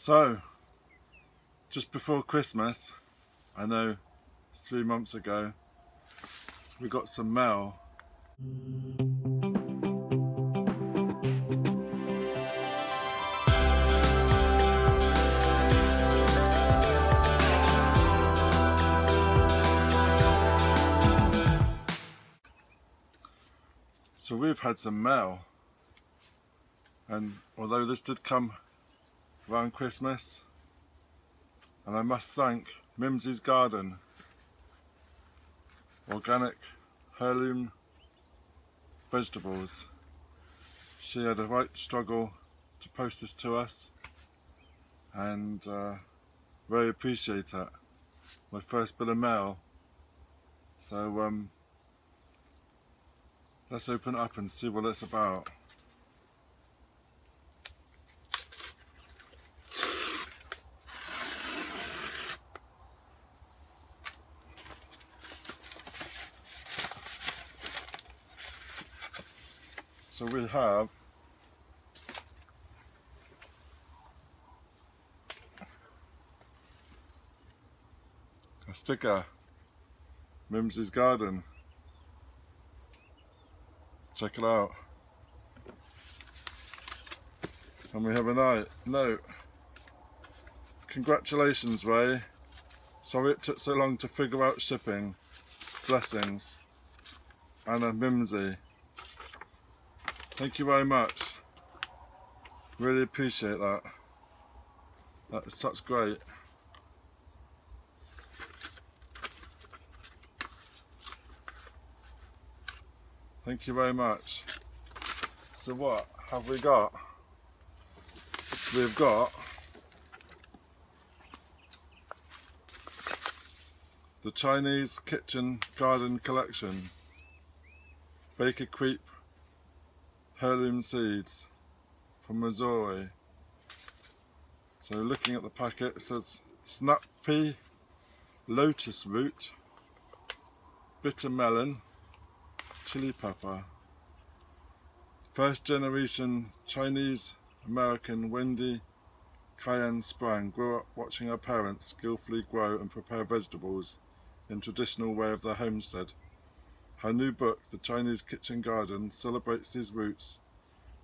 So, just before Christmas, I know it's 3 months ago, we got some mail. So we've had some mail, and although this did come around Christmas, and I must thank Mimsey Garden, organic heirloom vegetables. She had a right struggle to post this to us, and very appreciate it. My first bit of mail. So let's open it up and see what it's about. So we have a sticker, Mimsey Garden. Check it out. And we have a note. Congratulations, Ray. Sorry it took so long to figure out shipping. Blessings. Anna Mimsey. Thank you very much. Really appreciate that. That is such great. Thank you very much. So what have we got? We've got the Chinese Kitchen Garden Collection, Baker Creep heirloom seeds from Missouri. So looking at the packet, it says snap pea, lotus root, bitter melon, chili pepper. First generation Chinese American Wendy Cayenne Sprang grew up watching her parents skillfully grow and prepare vegetables in traditional way of their homestead. Her new book, The Chinese Kitchen Garden, celebrates these roots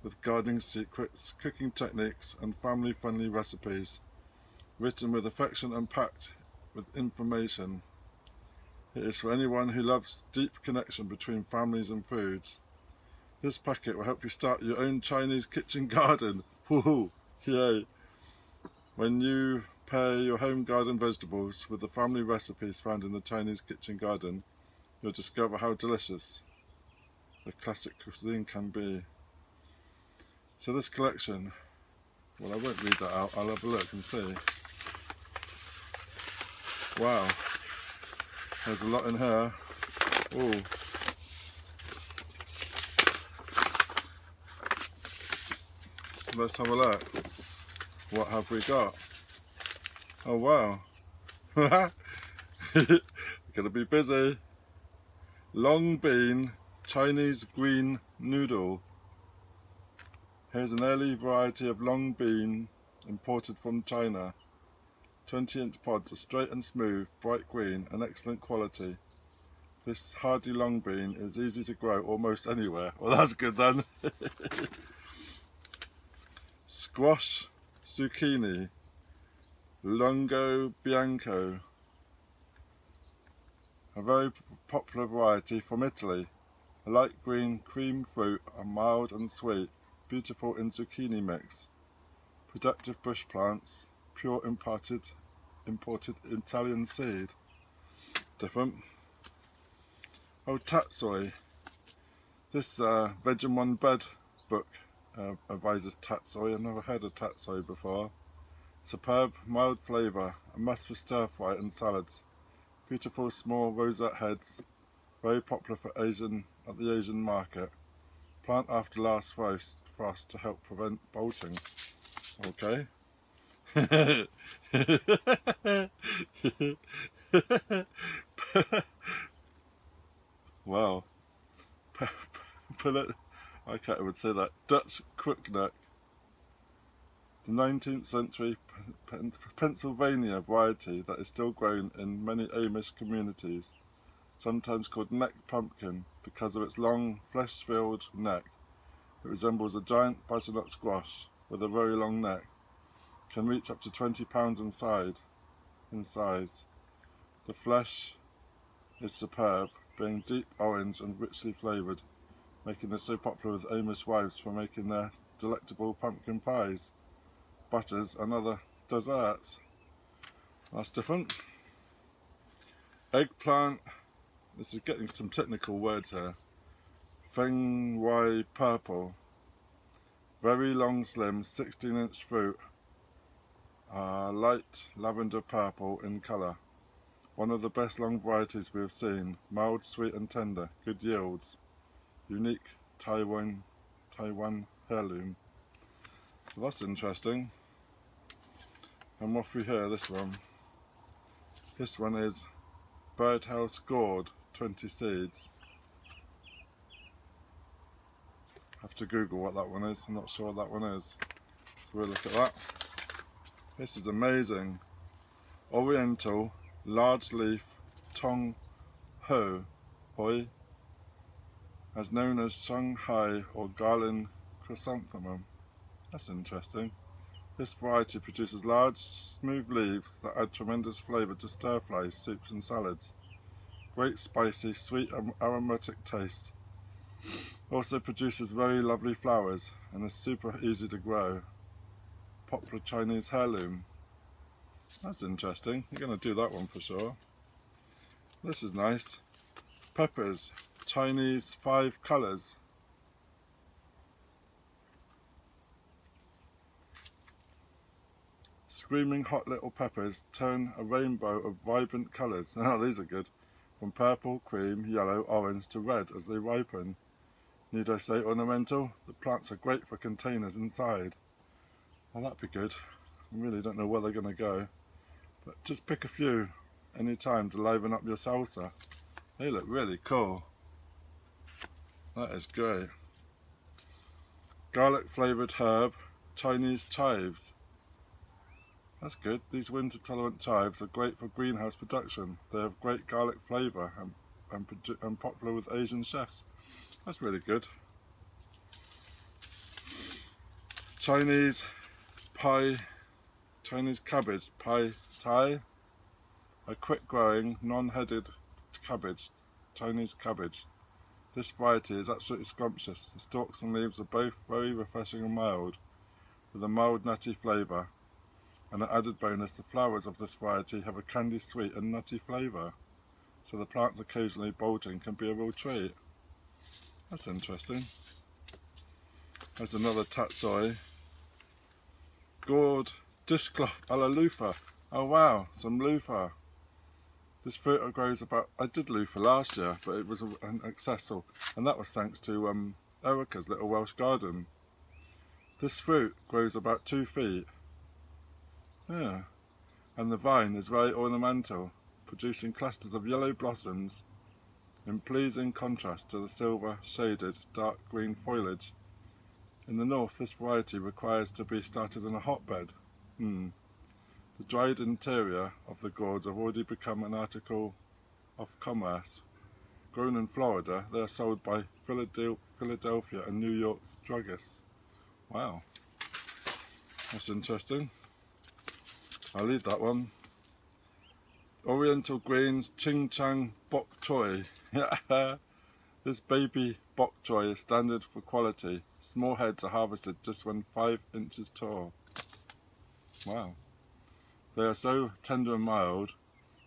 with gardening secrets, cooking techniques and family-friendly recipes, written with affection and packed with information. It is for anyone who loves deep connection between families and foods. This packet will help you start your own Chinese kitchen garden. Woohoo! Yay! When you pair your home garden vegetables with the family recipes found in the Chinese kitchen garden, you'll discover how delicious the classic cuisine can be. So this collection, well, I won't read that out, I'll have a look and see. Wow, there's a lot in here. Oh, let's have a look. What have we got? Oh wow. Gonna be busy. Long bean Chinese green noodle. Here's an early variety of long bean imported from China. 20-inch pods are straight and smooth, bright green and excellent quality. This hardy long bean is easy to grow almost anywhere. Well, that's good then. Squash zucchini, Lungo Bianco, a very popular variety from Italy. A light green cream fruit, are mild and sweet, beautiful in zucchini mix. Productive bush plants, pure imported Italian seed. Different. Oh, tatsoi. This Veg in One Bed book advises tatsoi. I've never heard of tatsoi before. Superb, mild flavour, a must for stir fry and salads. Beautiful small rosette heads, very popular for at the Asian market. Plant after last frost to help prevent bolting. Okay. Wow. I can't even say that. Dutch crookneck. The 19th century Pennsylvania variety that is still grown in many Amish communities, sometimes called neck pumpkin because of its long, flesh-filled neck. It resembles a giant butternut squash with a very long neck. Can reach up to 20 pounds in size. The flesh is superb, being deep orange and richly flavoured, making it so popular with Amish wives for making their delectable pumpkin pies, butters and other desserts. That's different. Eggplant, this is getting some technical words here. Feng Wai purple, very long slim 16-inch fruit, light lavender purple in colour. One of the best long varieties we have seen, mild, sweet and tender, good yields, unique Taiwan heirloom. So that's interesting. And what we hear, this one. This one is Birdhouse Gourd, 20 seeds. Have to Google what that one is, I'm not sure what that one is. So we'll look at that. This is amazing. Oriental, large leaf, Tong Ho Hoi, as known as Shanghai or garland chrysanthemum. That's interesting. This variety produces large, smooth leaves that add tremendous flavour to stir-fries, soups and salads. Great spicy, sweet and aromatic taste. Also produces very lovely flowers and is super easy to grow. Popular Chinese heirloom. That's interesting. You're going to do that one for sure. This is nice. Peppers. Chinese 5 colours. Screaming hot little peppers turn a rainbow of vibrant colours. Oh, these are good. From purple, cream, yellow, orange to red as they ripen. Need I say ornamental? The plants are great for containers inside. Well, that'd be good. I really don't know where they're going to go. But just pick a few any time to liven up your salsa. They look really cool. That is great. Garlic flavoured herb, Chinese chives. That's good. These winter tolerant chives are great for greenhouse production. They have great garlic flavour and popular with Asian chefs. That's really good. Chinese cabbage, pai tai, a quick growing, non-headed cabbage, Chinese cabbage. This variety is absolutely scrumptious. The stalks and leaves are both very refreshing and mild, with a mild nutty flavour. And an added bonus, the flowers of this variety have a candy sweet and nutty flavour, so the plants occasionally bulging can be a real treat. That's interesting. There's another tatsoi. Gourd dishcloth a la loofah. Oh wow, some loofah. This fruit grows about, I did loofah last year, but it was an accessal, and that was thanks to Erica's little Welsh garden. This fruit grows about 2 feet. Yeah, and the vine is very ornamental, producing clusters of yellow blossoms in pleasing contrast to the silver shaded dark green foliage. In the north, this variety requires to be started in a hotbed. The dried interior of the gourds have already become an article of commerce. Grown in Florida, they are sold by Philadelphia and New York druggists. Wow, that's interesting. I'll leave that one. Oriental greens, ching chang bok choy. This baby bok choy is standard for quality. Small heads are harvested just when 5 inches tall. Wow. They are so tender and mild.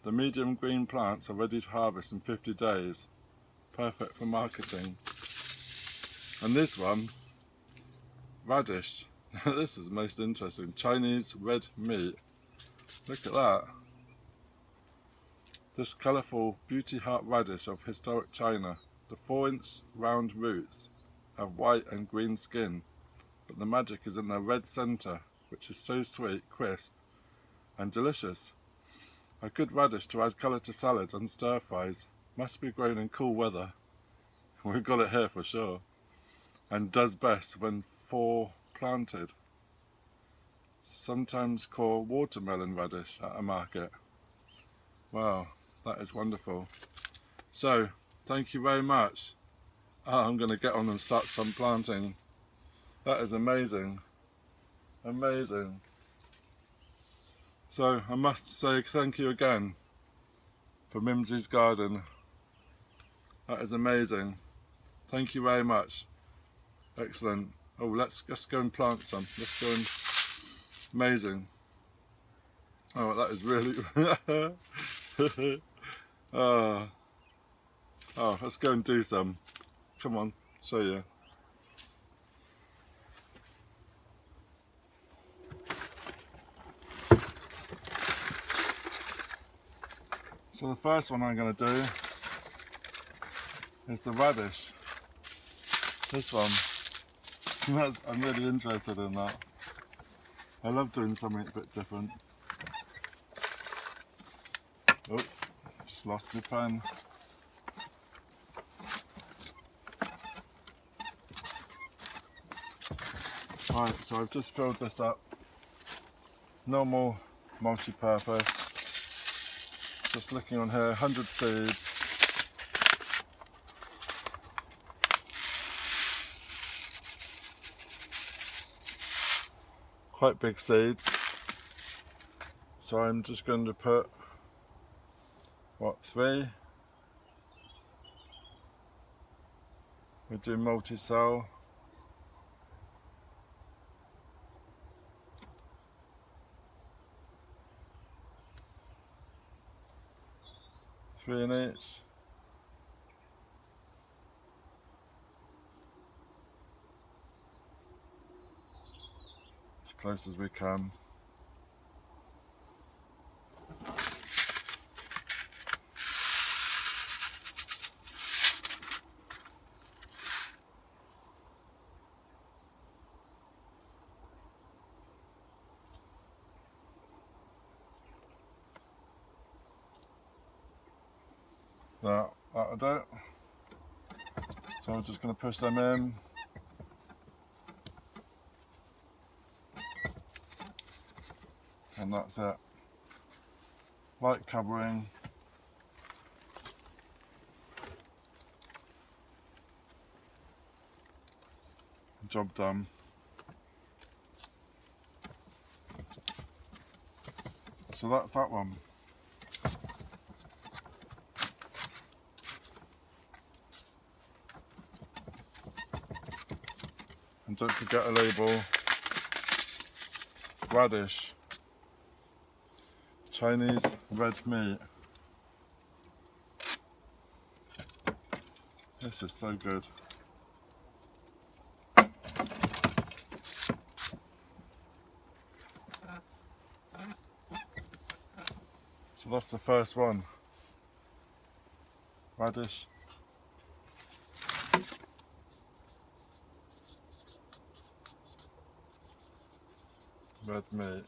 The medium green plants are ready to harvest in 50 days. Perfect for marketing. And this one, radish. This is most interesting. Chinese red meat. Look at that. This colourful beauty heart radish of historic China. The 4-inch round roots have white and green skin, but the magic is in their red centre, which is so sweet, crisp and delicious. A good radish to add colour to salads and stir fries. Must be grown in cool weather. We've got it here for sure. And does best when planted. sometimes called watermelon radish at a market. Wow, that is wonderful. So, thank you very much. I'm going to get on and start some planting. That is amazing. Amazing. So, I must say thank you again for Mimsey's garden. That is amazing. Thank you very much. Excellent. Oh, let's go and plant some. Let's go and... Amazing. Oh, that is really... oh, let's go and do some. Come on, show you. So the first one I'm going to do is the radish. This one. I'm really interested in that. I love doing something a bit different. Oh, just lost my pen. Right, so I've just filled this up. Normal multi-purpose. Just looking on here, 100 seeds. Quite big seeds. So I'm just going to put, what, 3? We do multi-cell. Three in each. As close as we can. That'll do. So I'm just going to push them in. And that's it. Light covering. Job done. So that's that one. And don't forget to label radish, Chinese red meat. This is so good. So that's the first one. Radish. Red meat.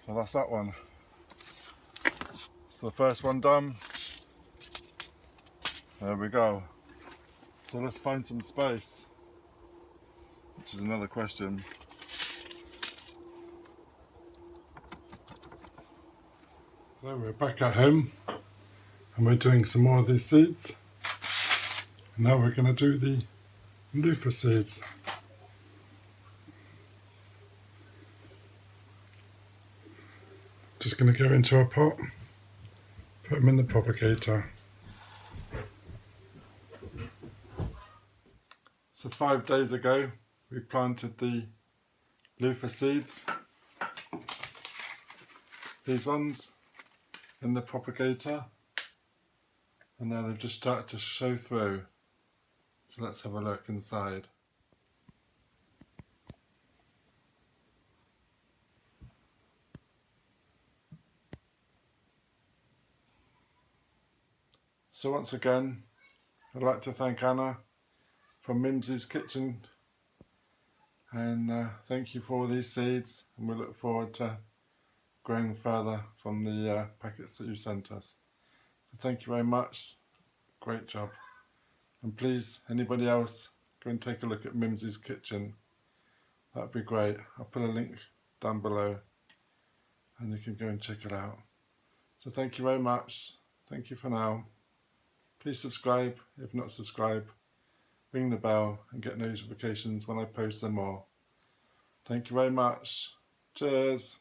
So that's that one. So the first one done. There we go. So let's find some space, which is another question. So we're back at home and we're doing some more of these seeds. And now we're going to do the loofah seeds. Just going to go into a pot, put them in the propagator. So 5 days ago we planted the loofah seeds, these ones, in the propagator, and now they've just started to show through. So let's have a look inside. So once again, I'd like to thank Anna from Mimsey's Kitchen, and thank you for all these seeds, and we look forward to growing further from the packets that you sent us. So thank you very much, great job. And please, anybody else, go and take a look at Mimsey's Kitchen that'd be great. I'll put a link down below and you can go and check it out. So thank you very much. Thank you for now. Please subscribe if not subscribed. Ring the bell and get notifications when I post some more. Thank you very much. Cheers.